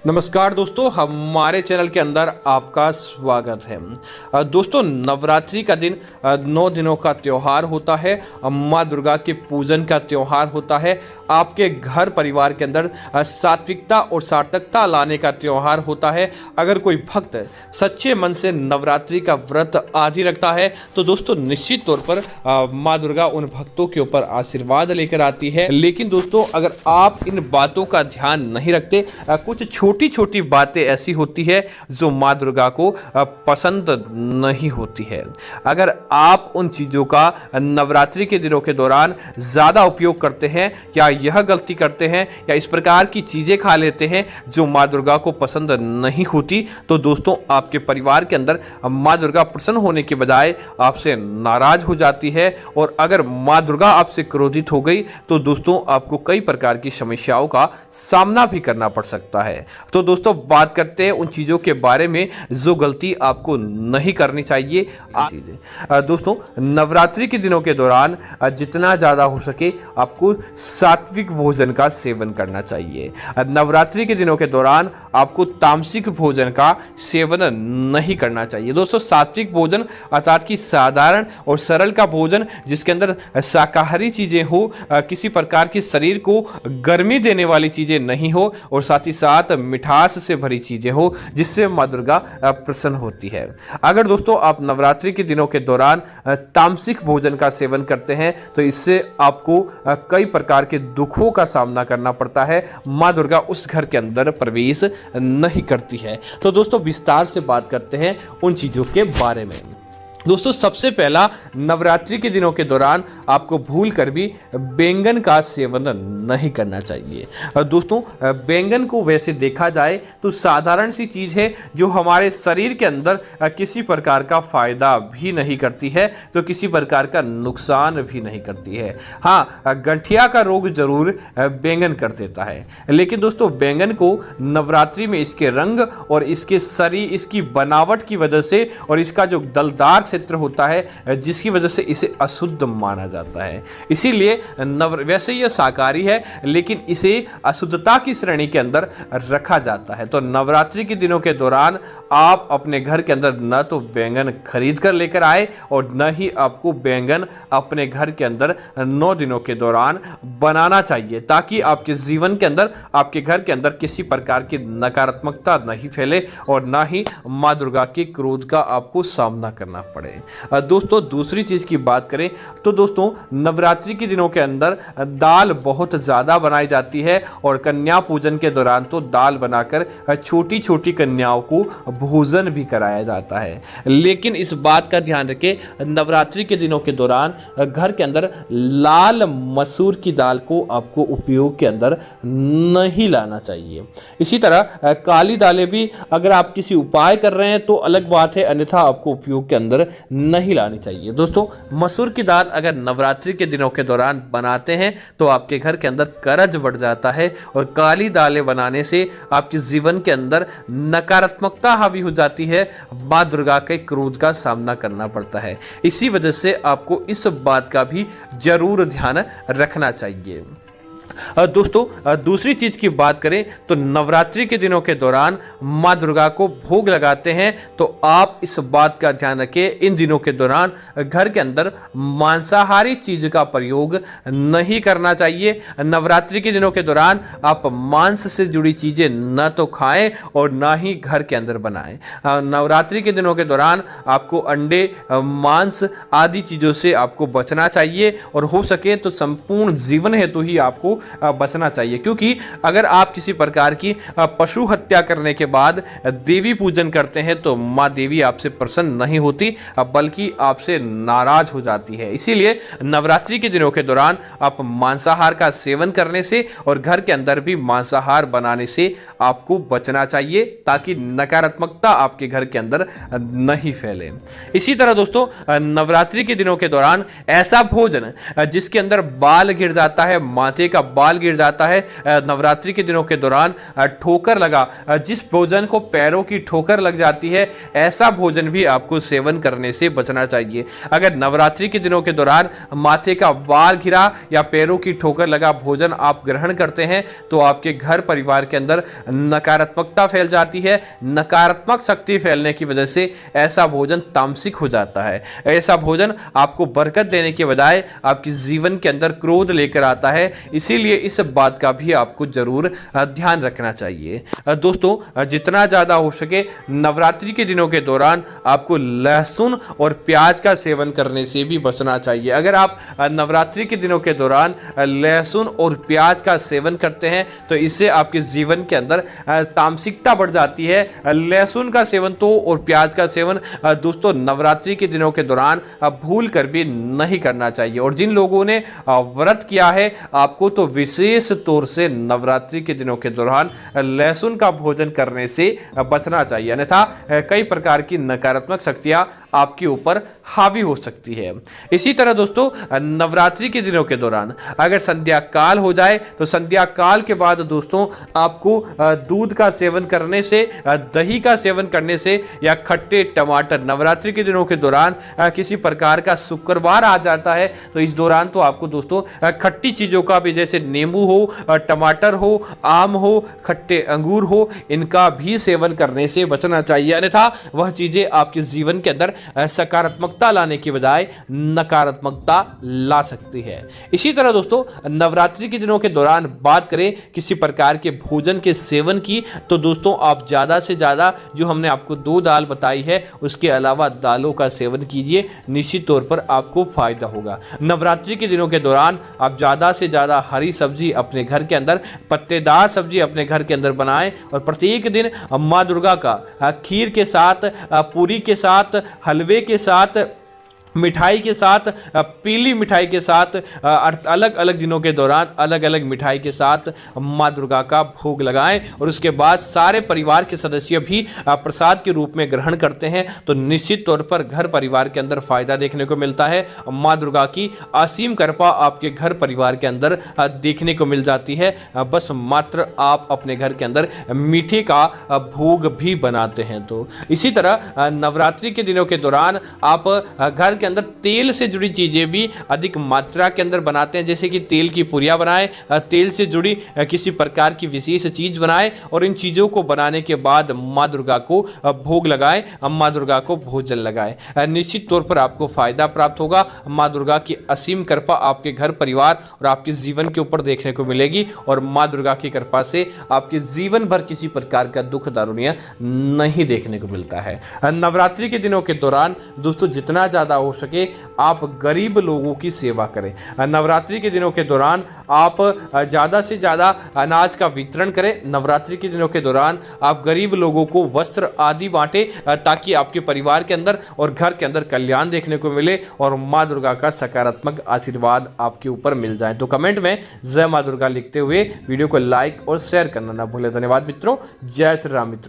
नमस्कार दोस्तों, हमारे चैनल के अंदर आपका स्वागत है। दोस्तों, नवरात्रि का दिन 9 दिनों का त्यौहार होता है। माँ दुर्गा के पूजन का त्यौहार होता है। आपके घर परिवार के अंदर सात्विकता और सार्थकता लाने का त्यौहार होता है। अगर कोई भक्त सच्चे मन से नवरात्रि का व्रत आदि रखता है तो दोस्तों निश्चित तौर पर माँ दुर्गा उन भक्तों के ऊपर आशीर्वाद लेकर आती है। लेकिन दोस्तों, अगर आप इन बातों का ध्यान नहीं रखते, कुछ छोटी छोटी बातें ऐसी होती है जो माँ दुर्गा को पसंद नहीं होती है। अगर आप उन चीज़ों का नवरात्रि के दिनों के दौरान ज़्यादा उपयोग करते हैं या यह गलती करते हैं या इस प्रकार की चीज़ें खा लेते हैं जो माँ दुर्गा को पसंद नहीं होती, तो दोस्तों आपके परिवार के अंदर माँ दुर्गा प्रसन्न होने के बजाय आपसे नाराज हो जाती है। और अगर माँ दुर्गा आपसे क्रोधित हो गई तो दोस्तों आपको कई प्रकार की समस्याओं का सामना भी करना पड़ सकता है। तो दोस्तों बात करते हैं उन चीज़ों के बारे में जो गलती आपको नहीं करनी चाहिए। दोस्तों, नवरात्रि के दिनों के दौरान जितना ज़्यादा हो सके आपको सात्विक भोजन का सेवन करना चाहिए। नवरात्रि के दिनों के दौरान आपको तामसिक भोजन का सेवन नहीं करना चाहिए। दोस्तों, सात्विक भोजन अर्थात कि साधारण और सरल का भोजन जिसके अंदर शाकाहारी चीज़ें हो, किसी प्रकार की शरीर को गर्मी देने वाली चीज़ें नहीं हो और साथ ही साथ मिठास से भरी चीजें हो, जिससे माँ दुर्गा प्रसन्न होती है। अगर दोस्तों आप नवरात्रि के दिनों के दौरान तामसिक भोजन का सेवन करते हैं तो इससे आपको कई प्रकार के दुखों का सामना करना पड़ता है। माँ दुर्गा उस घर के अंदर प्रवेश नहीं करती है। तो दोस्तों विस्तार से बात करते हैं उन चीजों के बारे में। दोस्तों, सबसे पहला, नवरात्रि के दिनों के दौरान आपको भूल कर भी बैंगन का सेवन नहीं करना चाहिए। दोस्तों, बैंगन को वैसे देखा जाए तो साधारण सी चीज़ है जो हमारे शरीर के अंदर किसी प्रकार का फायदा भी नहीं करती है, तो किसी प्रकार का नुकसान भी नहीं करती है। हाँ, गठिया का रोग जरूर बैंगन कर देता है, लेकिन दोस्तों बैंगन को नवरात्रि में इसके रंग और इसके शरीर, इसकी बनावट की वजह से और इसका जो दलदार क्षेत्र होता है जिसकी वजह से इसे अशुद्ध माना जाता है। इसीलिए वैसे यह शाकाहारी है लेकिन इसे अशुद्धता की श्रेणी के अंदर रखा जाता है। तो नवरात्रि के दिनों के दौरान आप अपने घर के अंदर न तो बैंगन खरीद कर लेकर आए और न ही आपको बैंगन अपने घर के अंदर 9 दिनों के दौरान बनाना चाहिए, ताकि आपके जीवन के अंदर, आपके घर के अंदर किसी प्रकार की नकारात्मकता नहीं फैले और ना ही माँ दुर्गा के क्रोध का आपको सामना करना पड़े। दोस्तों, दूसरी चीज की बात करें तो दोस्तों नवरात्रि के दिनों के अंदर दाल बहुत ज्यादा बनाई जाती है और कन्या पूजन के दौरान तो दाल बनाकर छोटी छोटी कन्याओं को भोजन भी कराया जाता है। लेकिन इस बात का ध्यान रखें, नवरात्रि के दिनों के दौरान घर के अंदर लाल मसूर की दाल को आपको उपयोग के अंदर नहीं लाना चाहिए। इसी तरह काली दालें भी अगर आप किसी उपाय कर रहे हैं तो अलग बात है, अन्यथा आपको उपयोग के अंदर नहीं लानी चाहिए। दोस्तों, मसूर की दाल अगर नवरात्रि के दिनों के दौरान बनाते हैं तो आपके घर के अंदर कर्ज बढ़ जाता है और काली दालें बनाने से आपके जीवन के अंदर नकारात्मकता हावी हो जाती है, माँ दुर्गा के क्रोध का सामना करना पड़ता है। इसी वजह से आपको इस बात का भी जरूर ध्यान रखना चाहिए। दोस्तों, दूसरी चीज की बात करें तो नवरात्रि के दिनों के दौरान माँ दुर्गा को भोग लगाते हैं तो आप इस बात का ध्यान रखें, इन दिनों के दौरान घर के अंदर मांसाहारी चीज का प्रयोग नहीं करना चाहिए। नवरात्रि के दिनों के दौरान आप मांस से जुड़ी चीजें न तो खाएं और ना ही घर के अंदर बनाएं। नवरात्रि के दिनों के दौरान आपको अंडे, मांस आदि चीजों से आपको बचना चाहिए और हो सके तो संपूर्ण जीवन हेतु ही आपको बचना चाहिए, क्योंकि अगर आप किसी प्रकार की पशु हत्या करने के बाद देवी पूजन करते हैं तो माँ देवी आपसे प्रसन्न नहीं होती बल्कि आपसे नाराज हो जाती है। इसीलिए नवरात्रि के दिनों के दौरान आप मांसाहार का सेवन करने से और घर के अंदर भी मांसाहार बनाने से आपको बचना चाहिए, ताकि नकारात्मकता आपके घर के अंदर नहीं फैले। इसी तरह दोस्तों, नवरात्रि के दिनों के दौरान ऐसा भोजन जिसके अंदर बाल गिर जाता है, माथे का बाल गिर जाता है नवरात्रि के दिनों के दौरान, ठोकर लगा, जिस भोजन को पैरों की ठोकर लग जाती है ऐसा भोजन भी आपको सेवन करने से बचना चाहिए। अगर नवरात्रि के दिनों के दौरान माथे का बाल गिरा या पैरों की ठोकर लगा भोजन आप ग्रहण करते हैं तो आपके घर परिवार के अंदर नकारात्मकता फैल जाती है। नकारात्मक शक्ति फैलने की वजह से ऐसा भोजन तामसिक हो जाता है। ऐसा भोजन आपको बरकत देने के बजाय आपके जीवन के अंदर क्रोध लेकर आता है। इसीलिए इस बात का भी आपको जरूर ध्यान रखना चाहिए। दोस्तों, जितना ज्यादा हो सके नवरात्रि के दिनों के दौरान आपको लहसुन और प्याज का सेवन करने से भी बचना चाहिए। अगर आप नवरात्रि के दिनों के दौरान लहसुन और प्याज का सेवन करते हैं तो इससे आपके जीवन के अंदर तामसिकता बढ़ जाती है। लहसुन का सेवन तो और प्याज का सेवन दोस्तों नवरात्रि के दिनों के दौरान भूल कर भी नहीं करना चाहिए। और जिन लोगों ने व्रत किया है आपको तो विशेष तौर से नवरात्रि के दिनों के दौरान लहसुन का भोजन करने से बचना चाहिए, अन्यथा कई प्रकार की नकारात्मक शक्तियां आपके ऊपर हावी हो सकती है। इसी तरह दोस्तों, नवरात्रि के दिनों के दौरान अगर संध्या काल हो जाए तो संध्या काल के बाद दोस्तों आपको दूध का सेवन करने से, दही का सेवन करने से या खट्टे टमाटर, नवरात्रि के दिनों के दौरान किसी प्रकार का शुक्रवार आ जाता है तो इस दौरान तो आपको दोस्तों खट्टी चीजों का भी, जैसे नींबू हो, टमाटर हो, आम हो, खट्टे अंगूर हो, इनका भी सेवन करने से बचना चाहिए, अन्यथा वह चीजें आपके जीवन के अंदर सकारात्मकता लाने की बजाय नकारात्मकता ला सकती है। इसी तरह दोस्तों, नवरात्रि के दिनों के दौरान बात करें किसी प्रकार के भोजन के सेवन की तो दोस्तों आप ज्यादा से ज्यादा, जो हमने आपको 2 दाल बताई है उसके अलावा दालों का सेवन कीजिए, निश्चित तौर पर आपको फायदा होगा। नवरात्रि के दिनों के दौरान आप ज्यादा से ज्यादा हरी सब्जी अपने घर के अंदर, पत्तेदार सब्जी अपने घर के अंदर बनाएं और प्रत्येक दिन मां दुर्गा का खीर के साथ, पूरी के साथ, हलवे के साथ, मिठाई के साथ, पीली मिठाई के साथ, अलग अलग दिनों के दौरान अलग अलग मिठाई के साथ माँ दुर्गा का भोग लगाएं और उसके बाद सारे परिवार के सदस्य भी प्रसाद के रूप में ग्रहण करते हैं तो निश्चित तौर पर घर परिवार के अंदर फायदा देखने को मिलता है। माँ दुर्गा की असीम कृपा आपके घर परिवार के अंदर देखने को मिल जाती है। बस मात्र आप अपने घर के अंदर मीठे का भोग भी बनाते हैं। तो इसी तरह नवरात्रि के दिनों के दौरान आप घर के अंदर तेल से जुड़ी चीजें भी अधिक मात्रा के अंदर बनाते हैं, जैसे कि तेल की पुरिया बनाएं, तेल से जुड़ी किसी प्रकार की विशेष चीज बनाएं और इन चीजों को बनाने के बाद मां दुर्गा को भोग लगाएं, मां दुर्गा को भोजन लगाएं। निश्चित तौर पर आपको फायदा प्राप्त होगा। मां दुर्गा की असीम कृपा आपके घर परिवार और आपके जीवन के ऊपर देखने को मिलेगी और मां दुर्गा की कृपा से आपके जीवन भर किसी प्रकार का दुख दारुण्य नहीं देखने को मिलता है। नवरात्रि के दिनों के दौरान दोस्तों जितना ज्यादा हो सके आप गरीब लोगों की सेवा करें। नवरात्रि के दिनों के दौरान आप ज़्यादा से ज़्यादा अनाज का वितरण करें। नवरात्रि के दिनों के दौरान आप गरीब लोगों को वस्त्र आदि बांटें ताकि आपके परिवार के अंदर और घर के अंदर कल्याण देखने को मिले और माँ दुर्गा का सकारात्मक आशीर्वाद आपके ऊपर मिल जाए। तो कमेंट में जय माँ दुर्गा लिखते हुए वीडियो को लाइक और शेयर करना ना भूलें। धन्यवाद मित्रों। जय श्री राम मित्रों।